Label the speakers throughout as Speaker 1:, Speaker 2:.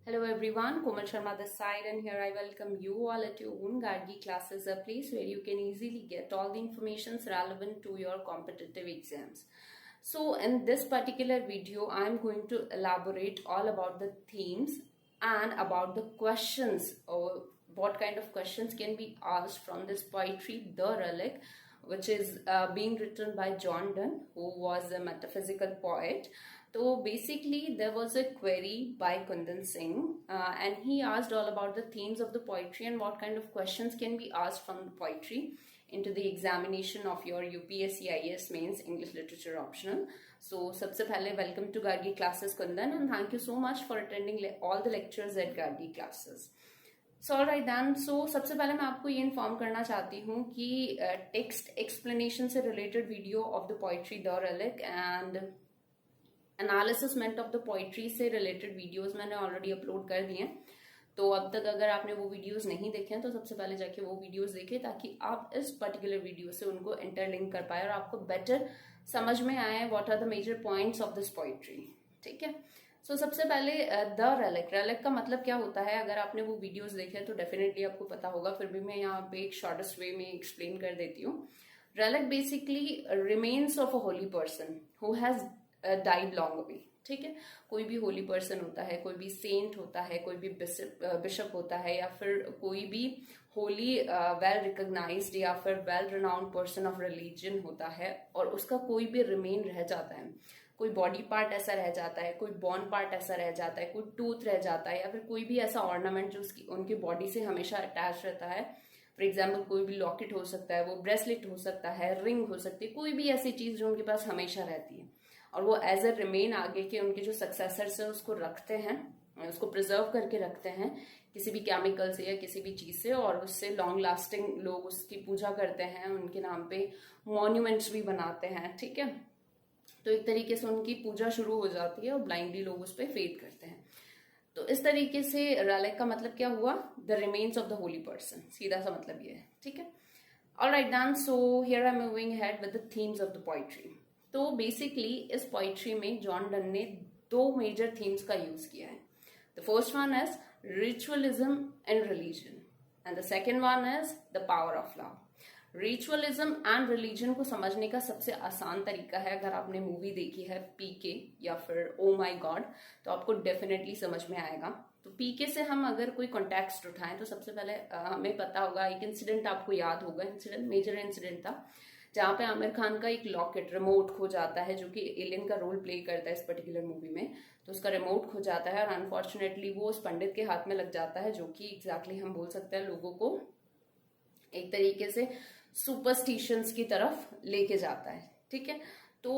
Speaker 1: Hello everyone, Komal Sharma this side, and here I welcome you all at your own Gargi classes, a place where you can easily get all the informations relevant to your competitive exams. So in this particular video, I'm going to elaborate all about the themes and about the questions, or what kind of questions can be asked from this poetry, The Relic, which is being written by John Donne, who was a metaphysical poet. So basically, there was a query by Kundan Singh, and he asked all about the themes of the poetry and what kind of questions can be asked from the poetry into the examination of your UPSC IAS Mains English Literature Optional. So, सबसे पहले welcome to Gargi Classes Kundan, and thank you so much for attending all the lectures at Gargi Classes. So alright then, so सबसे पहले मैं आपको ये inform करना चाहती हूँ कि टेक्स्ट एक्सप्लेनेशन से related video of the poetry the relic and analysis of the poetry से रिलेटेड वीडियोस मैंने ऑलरेडी अपलोड कर दिए हैं. तो अब तक अगर आपने वो वीडियोस नहीं देखे हैं तो सबसे पहले जाके वो वीडियोस देखें ताकि आप इस पर्टिकुलर वीडियो से उनको इंटरलिंक कर पाए और आपको बेटर समझ में आए what are the major points of this poetry. ठीक है. सो सबसे पहले द रेलिक का मतलब क्या होता है, अगर आपने वो वीडियोस देखे तो डेफिनेटली आपको पता होगा, फिर भी मैं यहाँ पे एक शॉर्टेस्ट वे में एक्सप्लेन कर देती हूँ. Relic basically remains of a Holi person who has died long away. ठीक है. कोई भी होली पर्सन होता है, कोई भी सेंट होता है, कोई भी बिशप होता है, या फिर कोई भी होली वेल रिकॉग्नाइज्ड या फिर well renowned person of religion होता है और उसका कोई भी रिमेन रह जाता है, कोई बॉडी पार्ट ऐसा रह जाता है, कोई बोन पार्ट ऐसा रह जाता है, कोई टूथ रह जाता है, या फिर कोई भी ऐसा ऑर्नामेंट जो उसकी उनकी बॉडी से हमेशा अटैच रहता है. फॉर एग्जाम्पल कोई भी लॉकेट हो सकता है, वो ब्रेसलेट हो सकता है, रिंग हो सकती है, कोई भी ऐसी चीज जो उनके पास हमेशा रहती है और वो एज अ रिमेन आगे के उनके जो सक्सेसर्स है उसको रखते हैं, उसको प्रिजर्व करके रखते हैं किसी भी केमिकल से या किसी भी चीज से, और उससे लॉन्ग लास्टिंग लोग उसकी पूजा करते हैं, उनके नाम पे मॉन्यूमेंट्स भी बनाते हैं. ठीक है. तो एक तरीके से उनकी पूजा शुरू हो जाती है और ब्लाइंडली लोग उस पर फेथ करते हैं. तो इस तरीके से रेलिक का मतलब क्या हुआ, the remains of the holy person, सीधा सा मतलब ये है. ठीक है. All right then, so here I am moving ahead with the themes of the poetry. तो बेसिकली इस पोइट्री में जॉन डन ने दो मेजर थीम्स का यूज किया है. The first one is ritualism and religion and the second one is the power of love. Ritualism and religion को समझने का सबसे आसान तरीका है, अगर आपने मूवी देखी है पीके या फिर ओ माई गॉड, तो आपको डेफिनेटली समझ में आएगा. तो पीके से हम अगर कोई कॉन्टेक्स्ट उठाएं तो सबसे पहले हमें पता होगा, एक इंसिडेंट आपको याद होगा, इंसिडेंट मेजर इंसिडेंट था जहाँ पे आमिर खान का एक लॉकेट रिमोट खो जाता है, जो कि एलियन का रोल प्ले करता है इस पर्टिकुलर मूवी में. तो उसका रिमोट खो जाता है और अनफॉर्चुनेटली वो उस पंडित के हाथ में लग जाता है, जो कि एग्जैक्टली हम बोल सकते हैं लोगों को एक तरीके से सुपरस्टिशंस की तरफ लेके जाता है. ठीक है. तो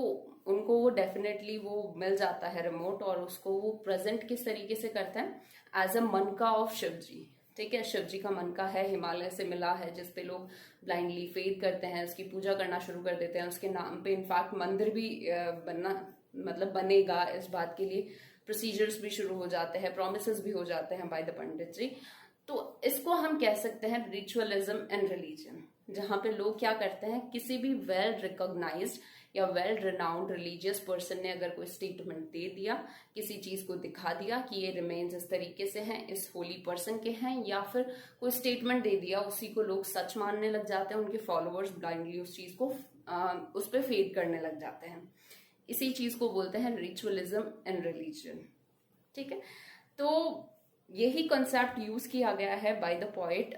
Speaker 1: उनको वो डेफिनेटली वो मिल जाता है रिमोट, और उसको वो प्रेजेंट किस तरीके से करते हैं, एज अ मनका ऑफ शिव जी. ठीक है. शिव जी का मनका है, हिमालय से मिला है, जिसपे लोग ब्लाइंडली फेथ करते हैं, उसकी पूजा करना शुरू कर देते हैं. उसके नाम पे इनफैक्ट मंदिर भी बनना मतलब बनेगा, इस बात के लिए प्रोसीजर्स भी शुरू हो जाते हैं, प्रोमिसेस भी हो जाते हैं बाय द पंडित जी. तो इसको हम कह सकते हैं रिचुअलिज्म एंड रिलीजन, जहां पे लोग क्या करते हैं, किसी भी वेल रिकॉग्नाइज्ड या वेल रिनाउंड रिलीजियस पर्सन ने अगर कोई स्टेटमेंट दे दिया, किसी चीज को दिखा दिया कि ये रिमेन्स इस तरीके से हैं, इस होली पर्सन के हैं, या फिर कोई स्टेटमेंट दे दिया, उसी को लोग सच मानने लग जाते हैं, उनके फॉलोअर्स ब्लाइंडली उस चीज को उस पर फेथ करने लग जाते हैं. इसी चीज को बोलते हैं रिचुअलिज्म एंड रिलीजन. ठीक है. तो यही कॉन्सेप्ट यूज किया गया है by the poet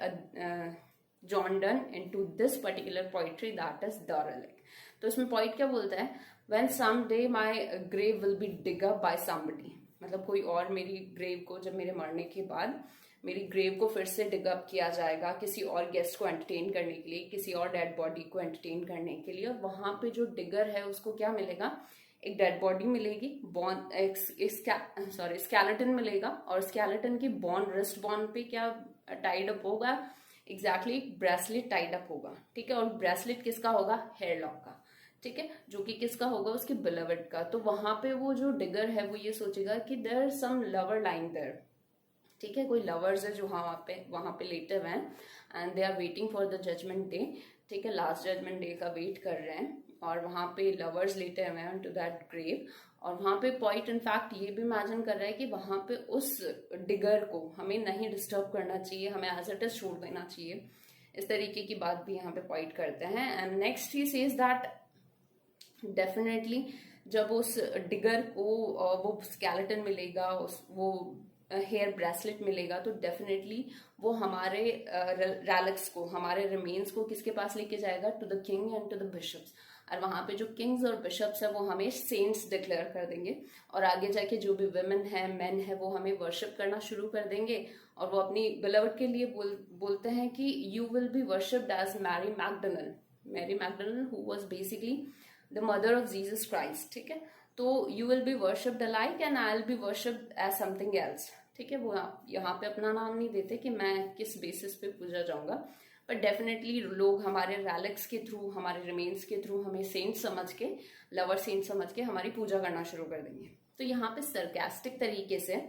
Speaker 1: John Donne into this particular poetry, that is the relic. तो इसमें पोइट क्या बोलता है, when some day my grave will be dig up by somebody, मतलब कोई और मेरी ग्रेव को, जब मेरे मरने के बाद मेरी ग्रेव को फिर से डिग अप किया जाएगा किसी और गेस्ट को एंटरटेन करने के लिए, किसी और डेड बॉडी को एंटरटेन करने के लिए, और वहां पे जो डिगर है उसको क्या मिलेगा, एक डेड बॉडी मिलेगी, बॉन स्केलेटन मिलेगा, और स्केलेटन की बॉन, रिस्ट बॉन पे क्या टाइड अप होगा, एग्जैक्टली ब्रेसलेट टाइड अप होगा. ठीक है. और ब्रेसलेट किसका होगा, हेयर लॉक का. ठीक है. जो कि किसका होगा, उसके बिलवड का. तो वहां पे वो जो डिगर है वो ये सोचेगा कि there some lover line there. ठीक है. कोई लवर्स है जो वहां पे लेटे हुए हैं and they are waiting for the judgement day. ठीक है. लास्ट जजमेंट डे का वेट कर रहे हैं और वहां पे लवर्स लेटे हुए हैं टू दैट ग्रेव, और वहां पे पॉइंट इनफैक्ट ये भी इमेजिन कर रहा है कि वहां पे उस डिगर को हमें नहीं डिस्टर्ब करना चाहिए, हमें एज इट इज छोड़ देना चाहिए। इस तरीके की बात भी यहाँ पे पॉइंट करते हैं। And next he says that definitely जब उस डिगर को वो स्केलेटन मिलेगा, वो हेयर ब्रेसलेट मिलेगा, तो डेफिनेटली वो हमारे रैलिक्स को, हमारे रिमेन्स को किसके पास लेके जाएगा? To the king and to the bishops. और वहां पे जो किंग्स और बिशप्स है वो हमें सेंट्स डिक्लेयर कर देंगे, और आगे जाके जो भी वुमेन है, मेन है, वो हमें वर्शिप करना शुरू कर देंगे। और वो अपनी बिलवड के लिए बोलते हैं कि you will be worshipped as Mary Magdalene who was basically the mother of Jesus Christ. ठीक है, तो you will be worshipped alike and I will be worshipped as something else. ठीक है, वो यहाँ पे अपना नाम नहीं देते कि मैं किस बेसिस पे पूजा जाऊंगा, बट डेफिनेटली लोग हमारे रैलिक्स के थ्रू, हमारे रिमेन्स के थ्रू हमें सेंट समझ के, लवर सेंट समझ के हमारी पूजा करना शुरू कर देंगे। तो यहाँ पे सरकास्टिक तरीके से,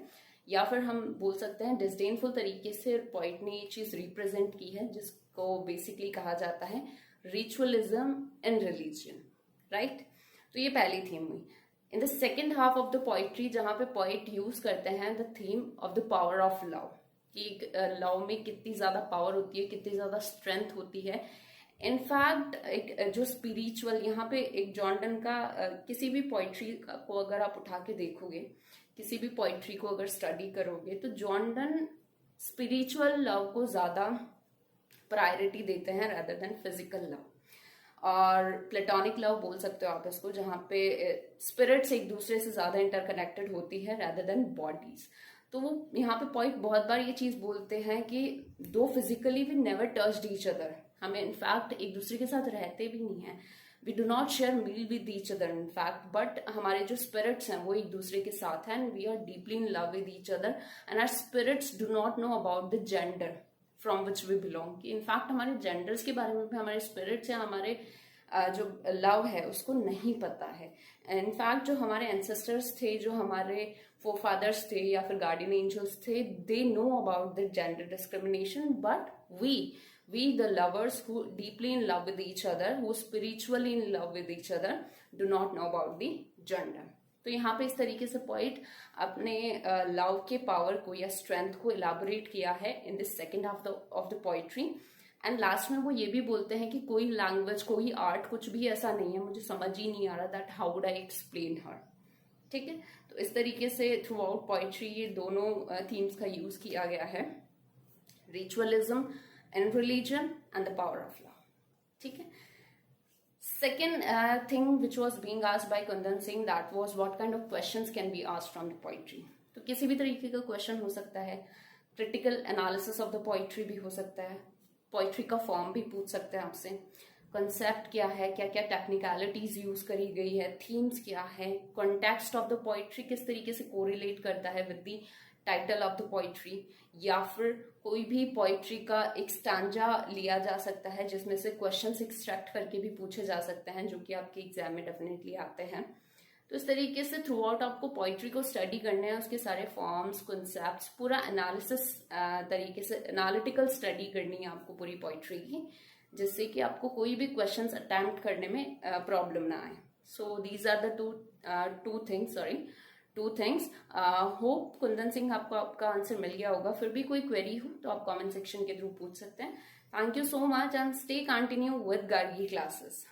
Speaker 1: या फिर हम बोल सकते हैं डिस्डेनफुल तरीके से पॉइंट ने ये चीज रिप्रेजेंट की है, जिसको बेसिकली कहा जाता है रिचुअलिज्म इन रिलीजन, राइट। तो ये पहली थीम हुई। In the second half of the poetry, जहां पे पोइट यूज करते हैं the theme of the power of love, कि लव में कितनी ज्यादा पावर होती है, कितनी ज्यादा स्ट्रेंथ होती है। इनफैक्ट एक जो स्पिरिचुअल, यहाँ पे एक जॉन डन का किसी भी पोइट्री को अगर आप उठा के देखोगे, किसी भी पोइट्री को अगर स्टडी करोगे, तो जॉन डन स्पिरिचुअल लव को ज्यादा प्रायोरिटी देते हैं रादर देन फिजिकल लव। और प्लेटोनिक लव बोल सकते हो आप इसको, जहाँ पे स्पिरिट्स एक दूसरे से ज्यादा इंटरकनेक्टेड होती है रादर देन बॉडीज। तो वो यहाँ पे पॉइंट बहुत बार ये चीज बोलते हैं कि though physically we never touched each other, हमें इनफैक्ट एक दूसरे के साथ रहते भी नहीं है, we do not share meal with each other in fact, but हमारे जो स्पिरिट्स हैं वो एक दूसरे के साथ हैं, and we are deeply in love with each other, and our spirits do not know about the gender from which we belong. कि इनफैक्ट हमारे जेंडर्स के बारे में भी हमारे स्पिरिट्स या हमारे जो लव है उसको नहीं पता है। इनफैक्ट जो हमारे एंसेस्टर्स थे, जो हमारे फोरफादर्स थे या फिर गार्डियन एंजल्स थे, they know about the gender discrimination, but we the lovers who deeply in love with each other, who spiritually in love with each other, do not know about the gender. तो यहाँ पे इस तरीके से point अपने love के power को या स्ट्रेंथ को इलाबोरेट किया है in this second half of the poetry. And last में वो ये भी बोलते हैं कि कोई लैंग्वेज, कोई आर्ट, कुछ भी ऐसा नहीं है, मुझे समझ ही नहीं आ रहा that how would I explain her. ठीक है, तो इस तरीके से थ्रू आउट पोइट्री ये दोनों थीम्स का यूज किया गया है, ritualism and religion and the power of love. ठीक है, second thing which was being asked by Kundan Singh, that was what kind of questions can be asked from the poetry। तो किसी भी तरीके का क्वेश्चन हो सकता है, critical analysis of the poetry भी हो सकता है, पोइट्री का फॉर्म भी पूछ सकते हैं आपसे, कंसेप्ट क्या है, क्या क्या टेक्निकलिटीज यूज करी गई है, थीम्स क्या है, कॉन्टेक्स्ट ऑफ द पोइट्री किस तरीके से कोरिलेट करता है with the title of the poetry, या फिर कोई भी पोइट्री का एक स्टैंजा लिया जा सकता है जिसमें से क्वेश्चंस एक्सट्रैक्ट करके भी पूछे जा सकते हैं, जो कि आपके एग्जाम में डेफिनेटली आते हैं। तो इस तरीके से थ्रू आउट आपको पोइट्री को स्टडी करना है, उसके सारे फॉर्म्स, कॉन्सेप्ट्स, पूरा एनालिसिस तरीके से एनालिटिकल स्टडी करनी है आपको पूरी पोइट्री की, जिससे कि आपको कोई भी क्वेश्चंस अटेम्प्ट करने में प्रॉब्लम ना आए। So these are the two things. Hope Kundan Singh आपको आपका आंसर मिल गया होगा। फिर भी कोई क्वेरी हो तो आप कमेंट सेक्शन के थ्रू पूछ सकते हैं। Thank you so much and stay continue with Gargi classes.